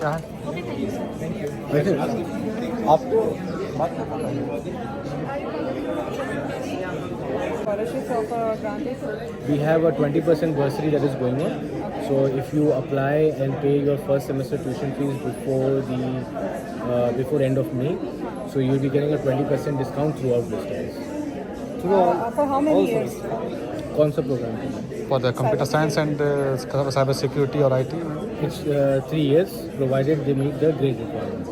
क्या है? वैसे आपको Scholarships offer or granted? we have a 20% bursary that is going on. So if you apply and pay your first semester tuition fees before end of May, so you'll be getting a 20% discount throughout this time. For how many years? कौन सा programme है? For the computer science and cyber security or IT? It's 3 years provided they meet the grade requirement.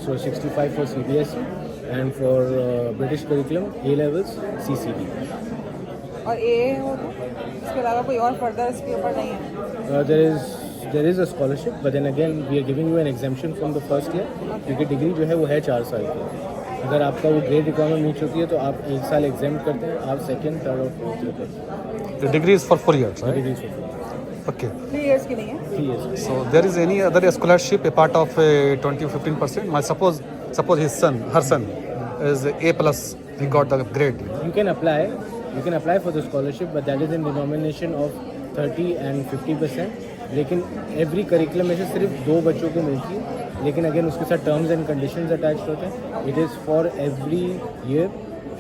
So 65 for CBSE and for British curriculum A levels CCD. और AA हो तो इसके अलावा कोई और फर्दर इसके ऊपर नहीं है? There is a scholarship, but then again we are giving you an exemption from the first year क्योंकि डिग्री जो है वो है 4 साल की. अगर आपका वो ग्रेड रिक्वायरमेंट मीट होती है तो आप 1 साल एग्जाम करते हैं, आप सेकंड, थर्ड और फोर्थ ईयर करते हैं. The degree is for 4 years, right? Degree से Okay. 3 years की नहीं है? 3 years. So there is any other scholarship a part of 20 or 15%? Suppose his son, her son, is A plus. He got the grade. You can apply for the scholarship, but that is in denomination of 30 and 50%. लेकिन every curriculum में से सिर्फ 2 बच्चों को मिलती है, लेकिन again उसके साथ टर्म्स एंड कंडीशंस अटैच्ड होते हैं. It is for every year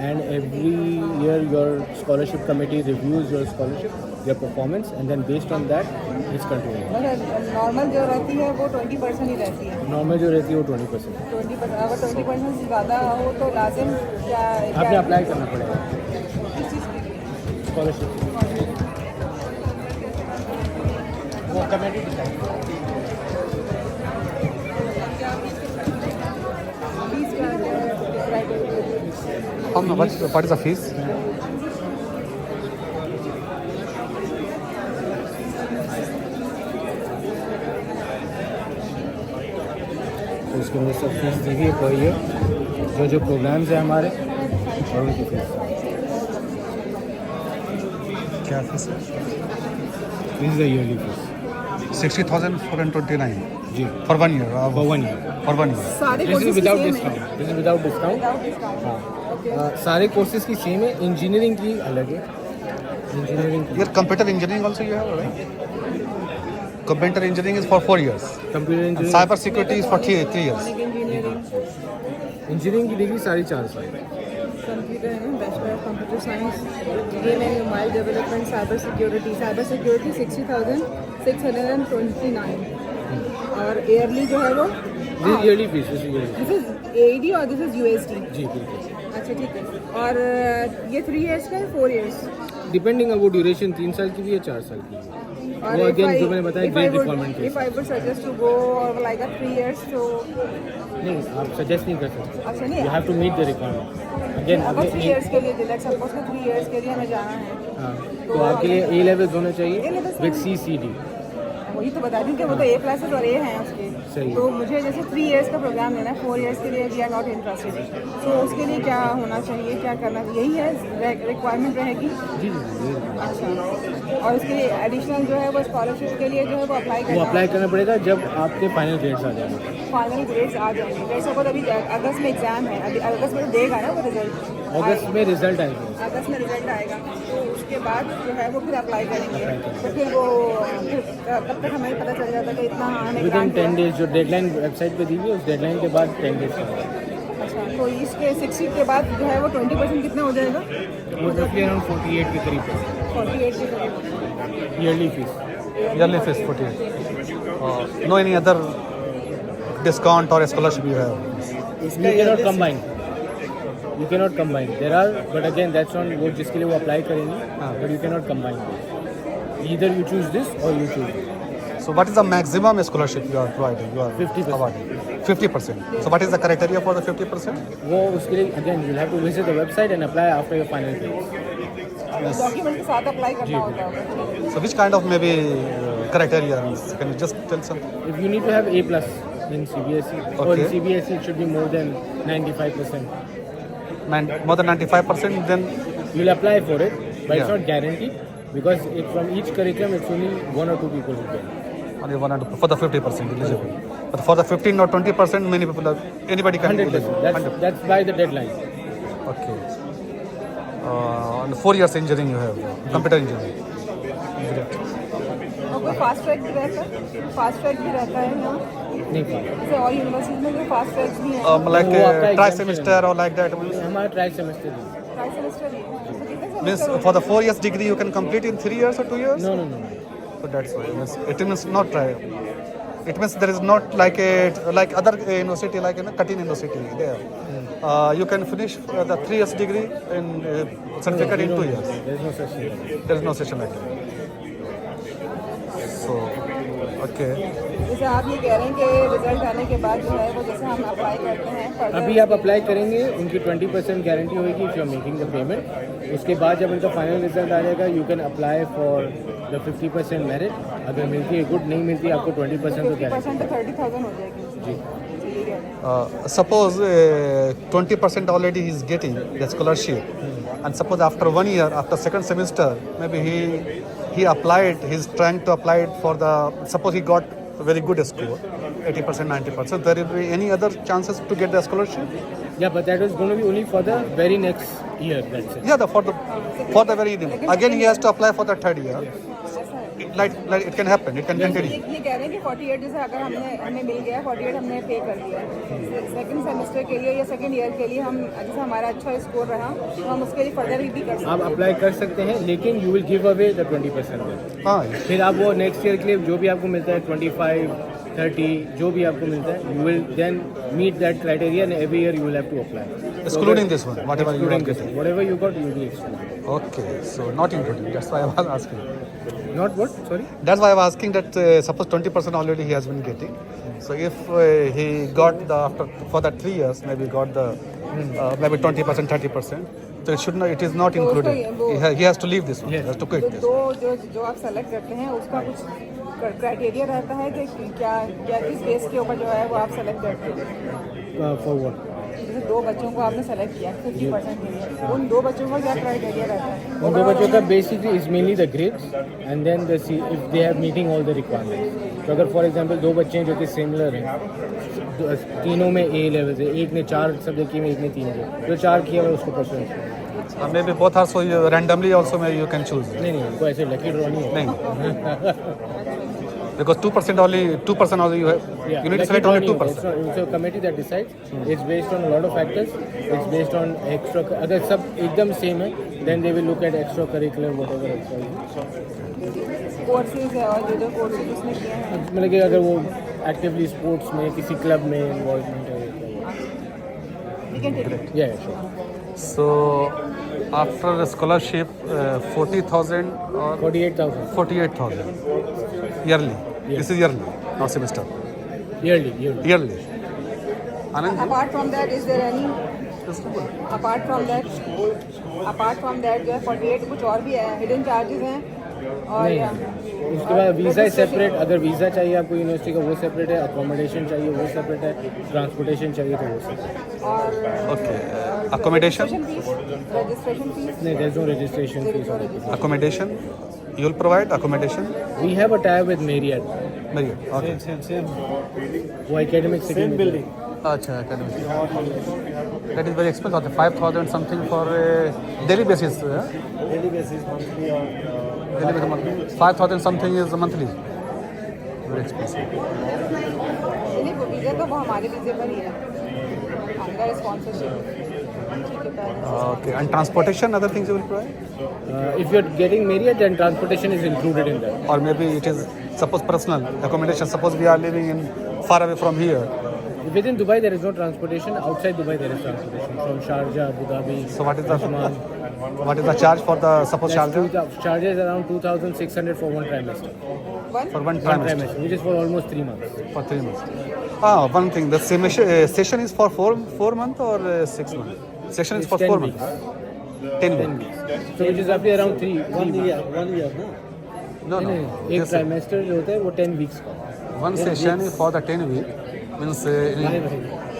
and every year your scholarship committee reviews your scholarship, your performance, and then based on that it's continuing. मतलब नॉर्मल जो रहती है वो 20% ही रहती है? नॉर्मल जो रहती है वो 20%. 20%. अगर 20% से ज़्यादा हो तो लाजिम क्या आपने अप्लाई करना पड़ेगा किस चीज़ के लिए? स्कॉलरशिप. वो कमेटी डिसाइड फीस क्या है? What is the fees? तो उसके अंदर सब फीस दी गई है पर ईयर, जो प्रोग्राम्स हैं हमारे और उनकी फीस. क्या फीस है? This is the yearly fees. 60,429 जी, for 1 year. For 1 year. For 1 year. सारे this is courses without same है? Discount. This is without discount. Without discount. हाँ. सारे कोर्सेज की सेम है. इंजीनियरिंग की अलग है. इंजीनियरिंग की Here computer engineering also you have, right? Computer engineering is for 4 years. Computer And engineering. cyber security is for 3 years. Engineering, engineering की degree 4.5 साल. कंप्यूटर है, bachelor of computer science, game and mobile development, cyber security 60,629. और yearly जो है वो this yearly fees. This yearly. This is AED और this is USD. जी बिल्कुल. अच्छा ठीक है. और ये 3 years का है 4 years? डिपेंडिंग ऑन वो ड्यूरेशन 3 साल की भी है 4 साल की भी है. और वो if अगेन I- जो मैंने बताया if I grade would- requirement के. if I would suggest to go or like a 3 years तो नहीं, आप सजेस्ट नहीं कर सकते. अच्छा नहीं you have to meet the requirement. Again अगर 3 years के लिए लेट्स सपोज कि 3 years के लिए हमें जाना है, हाँ, तो आपके लिए A लेवल्स होना चाहिए A levels विद CCD. वही तो बता दी कि वो तो A+ और A हैं उसके. सही. तो मुझे जैसे 3 years का प्रोग्राम लेना है, 4 years के लिए वी आर नॉट इंटरेस्टेड, तो उसके लिए क्या होना चाहिए, क्या करना, यही है रिक्वायरमेंट रहेगी? जी जी जी. अच्छा. और उसके लिए एडिशनल जो है वो स्कॉलरशिप के लिए जो है वो अप्लाई वो करना अप्लाई करना पड़ेगा जब आपके फाइनल ग्रेड्स आ जाएंगे. फाइनल ग्रेड्स आ जाएंगे. लेट्स सपोज अभी अगस्त में एग्जाम है, अभी अगस्त में देगा ना वो रिजल्ट? अगस्त में रिजल्ट आएगा. अगस्त में रिजल्ट आएगा तो उसके बाद जो है वो फिर अप्लाई करेंगे. Apply करेंगे. तो फिर वो तब तक हमें पता चल जाता है कि इतना हमें विद इन grant 10 हुआ. डेज जो डेडलाइन वेबसाइट पे दी हुई है उस डेडलाइन के बाद 10 डेज का अच्छा. तो इसके 60 के बाद जो है वो 20% कितना हो जाएगा? वो रफली अराउंड 48 के करीब है 48 के करीब. Yearly fees. Yearly fees 48. No any other discount or scholarship you have? You cannot combine. You cannot combine. There are, but again that's on वो जिसके लिए वो अप्लाई करेंगे. हाँ. But you cannot combine. Either you choose this or you choose this. So what is the maximum scholarship you are providing? You are 50%. awarding 50%. So what is the criteria for the 50%? वो उसके लिए again you'll have to visit the website and apply after your final grades. Document के साथ apply करना होता होगा. So which kind of maybe criteria? Can you just tell some? If you need to have A plus in CBSE or in Okay. CBSE it should be more than 95%. More than 95%, then You'll apply for it, but it's Yeah. not guaranteed because from each curriculum it's only 1 or 2 people who get. only 1 for the 50% eligible. But for the 15 or 20%, many people are, anybody can be 100%. eligible. That's by the deadline. Okay. And 4 years engineering you have, computer engineering. Great. और कोई fast track भी रहता है? Fast track भी रहता है यहाँ? नहीं पाएगा। जैसे और यूनिवर्सिटीज में जो फास्ट ट्रैक्स भी हैं, like वो आपका try exam semester or like that हमारा ट्राई सेमेस्टर नहीं। ट्राई सेमेस्टर ही है। तो कितने means semester for the 4 years degree you can complete in 3 years or 2 years. No no no. So that's why it means not try. It means there is not like other university like Katin University there. You can finish the 3 years degree in certificate in 2 years. There is no such thing. There is no session like that. So okay. जैसे आप ये कह रहे हैं कि result आने के बाद जो है वो जैसे हम अप्लाई करते हैं further अभी आप अप्लाई करेंगे, उनकी 20% गारंटी होगी if you are making the payment. उसके बाद जब उनका फाइनल रिजल्ट आ जाएगा, you can apply for the 50% merit. अगर मिलती है गुड, नहीं मिलती आपको 20% तो गारंटी। 50% तो 30,000 हो जाएगी। जी। ठीक है। Suppose 20% already he is getting the scholarship, and suppose after 1 year, after second semester, maybe he applied. He's trying to apply it for the. Suppose he got a very good score, 80%, 90%. There will be any other chances to get the scholarship? Yeah, but that is going to be only for the very next year. That's it. Yeah, for the very again he has to apply for the third year. Like it can happen. It can continue. ये कह रहे हैं कि 48 जैसे अगर हमें मिल गया 48 हमने पे कर दिया सेकंड सेमेस्टर के लिए या सेकंड ईयर के लिए, हम जैसे हमारा अच्छा स्कोर रहा तो हम उसके लिए फर्दर भी कर सकते आप अप्लाई कर सकते हैं, लेकिन you will give away the 20%। हाँ. फिर आप वो नेक्स्ट ईयर के लिए जो भी आपको मिलता है 25, 30 जो भी आपको मिलता है, you will then meet that criteria and every year you will have to apply. Excluding this one, whatever you are getting. Whatever you got, you will be excluded. Okay, so not including. That's why I was asking. Not what? Sorry? That's why I was asking that suppose 20% already he has been getting. So if he got the for that 3 years, maybe got the maybe 20%, 30%. So it should not. It is not तो उसका included. He has to leave this one. Yes. He has to quit this. तो जो आप select करते हैं उसका कुछ criteria रहता है कि क्या किस बेस के ऊपर जो है वो आप सेलेक्ट करते हैं? For what? जैसे 2 बच्चों को आपने सेलेक्ट किया 50% के लिए, उन 2 बच्चों का क्या क्राइटेरिया रहता है? उन दो बच्चों का basically is mainly the grades and then the if they have meeting all the requirements. तो अगर फॉर एग्जांपल 2 बच्चे हैं जो कि सिमिलर हैं, तीनों में ए लेवल से, एक ने 4 सब्जेक्ट किए, एक ने 3 किए, जो 4 किया हुआ उसको preference. Maybe both are so randomly also maybe you can choose. नहीं, कोई ऐसे लकी ड्रॉ नहीं है। नहीं. Because 2% only you have. Yeah, You need to lucky select draw only नहीं होगा। 2%. It's a committee that decides. It's based on a lot of factors. It's based on extra. अगर सब एकदम सेम है, then they will look at extra curricular whatever extra. Courses है और जो courses उसने किए हैं मतलब कि अगर वो एक्टिवली स्पोर्ट्स में किसी क्लब में इन्वॉल्वमेंट है, You can take it. yeah, sure. So after the scholarship, 40,000 or 48,000 48,000 yearly. This is yearly, not semester. yearly. Yearly. Anand ji? Apart from that, is there any? Apart from that, जो है 48 कुछ और भी है, hidden charges हैं और नहीं, उसके बाद वीज़ा सेपरेट। अगर वीज़ा चाहिए आपको यूनिवर्सिटी का वो सेपरेट है, अकोमोडेशन चाहिए वो सेपरेट है, ट्रांसपोर्टेशन चाहिए तो वो सेपरेट। और Okay. Accommodation? रजिस्ट्रेशन फीस नहीं, there is no registration fees. Accommodation? You will provide accommodation? We have a tie with Marriott, Marriott. Okay. वो एकेडमिक सिटी में building. Acha, academic. That is very expensive. 5,000 something for daily basis. Daily basis, monthly or Daily basis monthly. 5,000 something is monthly. Very expensive. नहीं, वो visa तो वो हमारे वीज़े पर ही है, under sponsorship. ठीक है, पहले Okay. And transportation, other things you will provide? If you're getting Marriott, then transportation is included in that. Or maybe it is suppose personal accommodation. Suppose we are living in far away from here. Within Dubai, there is no transportation. Outside Dubai, there is transportation from Sharjah, Abu Dhabi. So what is the Ajman. what is the charge for the suppose Sharjah? Charges around 2,600 for one trimester. For one One trimester trimester, which is for almost 3 months. for 3 months. One thing. The session is for 4 months or 6 months. Session is It's for 10 4 weeks. months. 10 weeks. So which is roughly around 3 1 weeks. year, 1 year, no? No, no. एक This trimester जो होता है वो 10 weeks का होता है। one session is for the 10 week. Means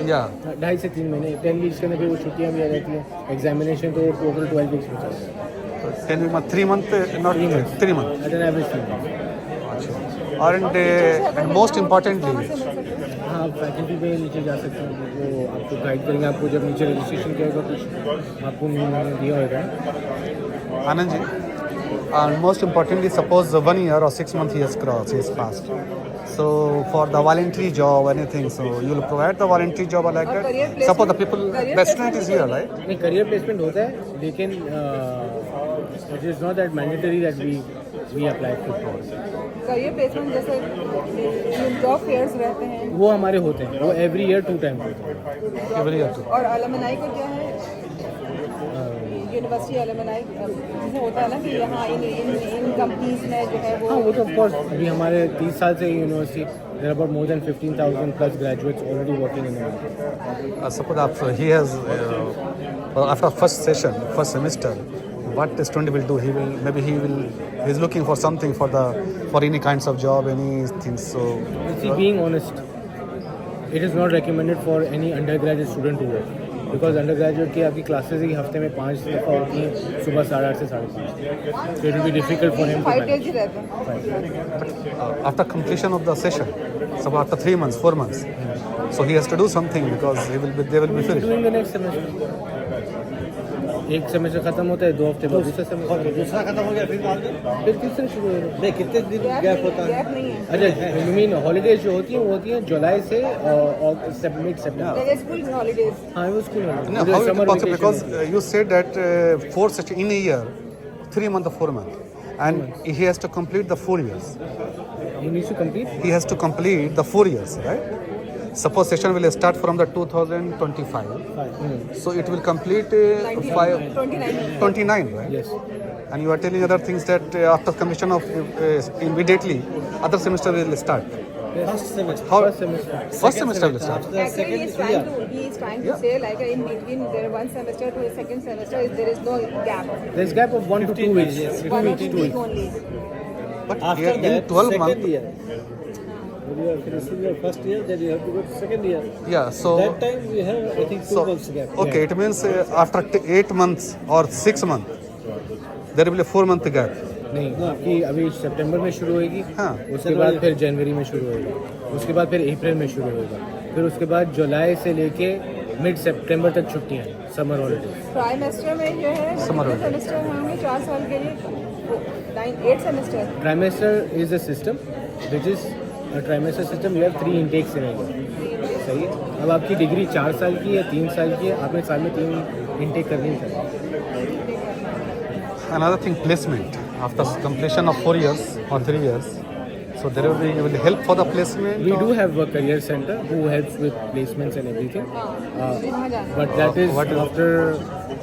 yeah. 2.5 से 3 महीने 10 वीक्स के अंदर फिर वो छुट्टियाँ भी आ जाती हैं, एग्जामिनेशन तो टोटल 12 वीक्स में चलता है। 10 week 3 months, not 3 months. At an average 3 months। And most importantly, हाँ, आप फैकल्टी पे नीचे जा सकते हैं, वो आपको गाइड करेंगे। आपको जब नीचे रजिस्ट्रेशन किया होगा कुछ आपको दिया होगा। Anand ji, And most importantly, suppose 1 year or 6 months he has crossed, he has passed. So for the voluntary job, anything, so you will provide the voluntary job or like और career that. placement- Suppose the people, career the student placement is भी here, चाहिए। right? नहीं career placement होता है लेकिन it is not that mandatory that we apply for. Career placement जैसे job fairs रहते हैं वो हमारे होते हैं, वो एवरी ईयर 2 टाइम होते हैं। Every year too. और अलमनाई को क्या है यूनिवर्सिटी अलमनाई जैसे होता है ना कि यहाँ इन कंपनीज में जो है हाँ वो वो तो ऑफकोर्स अभी हमारे 30 साल से university there about more than 15,000 plus graduates already working in the Suppose after he has, after first session, first semester, what the student will do? He's looking for something for any kinds of job, anything. So See, being honest, it is not recommended for any undergraduate student to work because undergraduate की आपकी classes ही हफ्ते में 5 दफ़ा होती हैं सुबह 8:30 से 5:30। So it will be difficult for him to 5 days manage. ही रहते हैं after completion of the session, so after 3 months, 4 months, so he has to do something because they will be finished. Doing the next semester. एक semester खत्म होता है 2 हफ्ते बाद दूसरा और सेमेस्टर दूसरा खत्म हो गया फिर बाद में फिर तीसरा शुरू होगा। नहीं कितने दिन गैप होता है गैप नहीं है अच्छा यू मीन हॉलीडेज जो होती हैं वो होती हैं जुलाई से और मिड सितंबर। जैसे स्कूल हॉलीडेज हाँ वो स्कूल में No, how it is possible? Because you said that 4 session in a year, 3 months or 4 months, and he has to complete the 4 years. he needs to complete He has to complete the 4 years, right? Suppose session will start from the 2025, so it will complete 29, right? yes And you are telling other things that after completion of immediately, other semester will start. First semester How first semester first semester will start? Actually, he is trying to say like in between there one semester to a second semester there is no gap. there's gap of 1 to 2 weeks 2 weeks 2 weeks only. But after in that 12 second months, year when you are finishing your first year then you have to go to second year yeah. So that time we have I think 2 months gap okay, it means after 8 months or 6 months, there will be a 4 month gap. नहीं आपकी अभी सितंबर में शुरू होएगी हाँ। उसके बाद फिर जनवरी में शुरू होएगा उसके बाद फिर अप्रैल में शुरू होएगा फिर उसके बाद जुलाई से लेके मिड सितंबर तक छुट्टियां हैं समर हॉलीडेज ट्राइमेस्टर में जो है Summer कितने सेमेस्टर होंगे 4 साल के लिए 8 semester trimester is a system which is trimester system you have 3 intakes in it सही है अब आपकी डिग्री 4 साल की है 3 साल की है आपने साल में 3 इंटेक करनी चाहिए Another thing, placement. After completion of 4 years or 3 years, so there will be you will help for the placement. We or- do have a career center who helps with placements and everything. वहाँ जाना But that is What is- after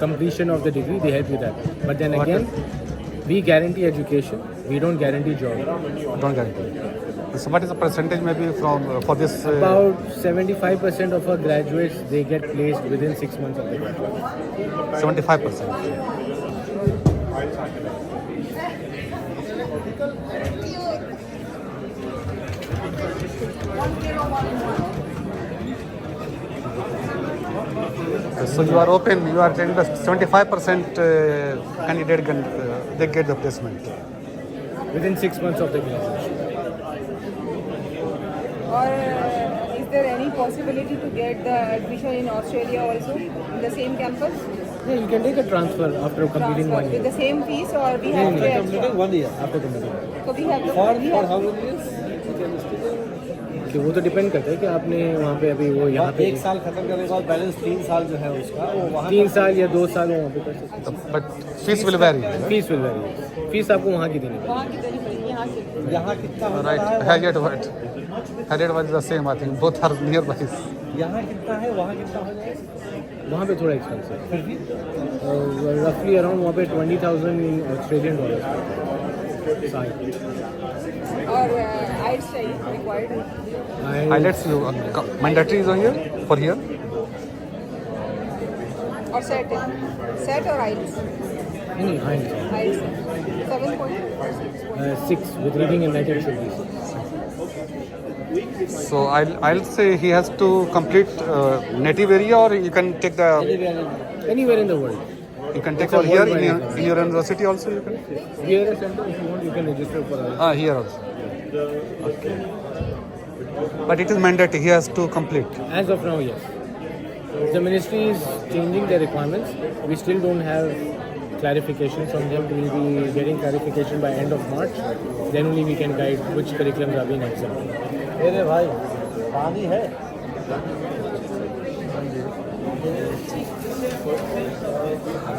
completion of the degree, they help with that. But then What again, we guarantee education, we don't guarantee job. Don't guarantee. So what is the percentage maybe from for this? About 75% of our graduates, they get placed within 6 months of the graduation. 75%. So you are open. You are telling that 75% candidate they get the placement. Within 6 months of the graduation. और is there any possibility to get the admission in Australia also in the same campus? Yeah, you can take a transfer after completing 1 With year. the same fees or we have to pay completing extra? 1 year After completing. So we have to for we for have how many years you can still कि वो तो depend करता है कि आपने वहाँ पे अभी वो यहाँ पे 1 साल खत्म करने के बाद बैलेंस 3 साल जो है उसका वो वहाँ 3 साल या 2 साल वहाँ पे कर सकते But fees will vary. हैं फीस विल वेरी फीस आपको वहाँ की देनी पड़ेगी वहाँ की देनी पड़ेगी यहाँ से यहाँ कितना होता Right. है Harriet what? Harriet was the same. I think both are nearby. यहाँ कितना है वहाँ कितना हो जाएगा वहाँ पे थोड़ा एक्सपेंसिव फिर भी रफली अराउंड वहाँ पे 20,000 ऑस्ट्रेलियन डॉलर साल और आइट्स चाहिए required Highlights you mandatory is here for here. और सेट और आइट्स नहीं आइट्स आइट्स 7 point 6 with reading and writing should be 6. So I'll say he has to complete native area, or you can take the Anywhere in the world. you can take It's a for here in worldwide your, exam. in your university also you can. Here a center if you want you can register for us. Here also. Okay. But it is mandatory. He has to complete. As of now, yes. The ministry is changing their requirements. We still don't have clarification from them. We'll be getting clarification by end of March. Then only we can guide which curriculums are being accepted. मेरे भाई पानी है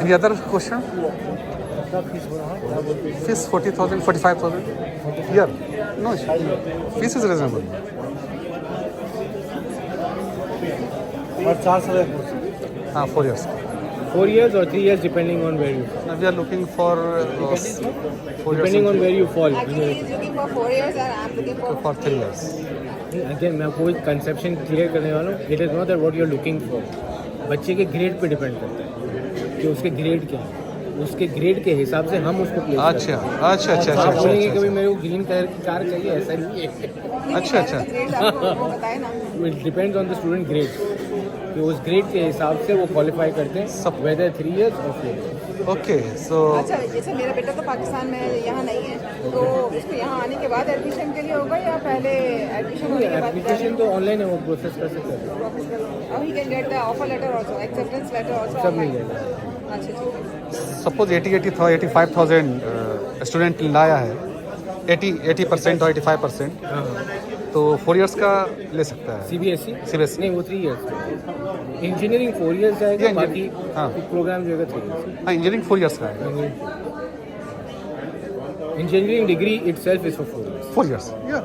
Any other question? Fees 40,000, 45,000? Yeah. No issue. Fees is reasonable. और 4 साल है 4 years. 4 years or 3 years depending on where you fall. Now we are looking for 4 years. Depending on where you fall. Actually, he's looking for 4 years and I'm looking For 3 years. अगेन मैं आपको एक conception clear करने वाला हूँ. It is not that what you are looking for. बच्चे के grade pay depend करता है कि उसके ग्रेड क्या है. उसके ग्रेड के हिसाब से हम उसको प्लेस अच्छा अच्छा अच्छा आप बोलेंगे अच्छा कभी मेरे को ग्रीन कलर की कार चाहिए, ऐसा नहीं है. अच्छा अच्छा ग्रेड आपको वो बताए ना. It depends on the student grade कि उस ग्रेड के हिसाब से वो क्वालिफाई करते हैं वेदर 3 years और 4 years. ओके सो अच्छा, जैसे मेरा बेटा तो पाकिस्तान में यहाँ नहीं है, तो उसको यहाँ आने के बाद एडमिशन के लिए होगा या पहले एडमिशन होने के बाद? एप्लीकेशन तो ऑनलाइन है, वो प्रोसेस कर सकते हैं. और he can get the offer letter also, acceptance letter also. सब मिल जाएगा. अच्छा ठीक है. सपोज 85,000 स्टूडेंट लाया है, 80% और 85%, हाँ. तो 4 years का ले सकता है. CBSE CBSE नहीं, वो 3 years. इंजीनियरिंग 4 years जाएगा, Yeah, बाकी हाँ. प्रोग्राम जो है 3 years. हाँ इंजीनियरिंग 4 years का है. Engineering degree itself is for 4 years. 4 years. Yeah.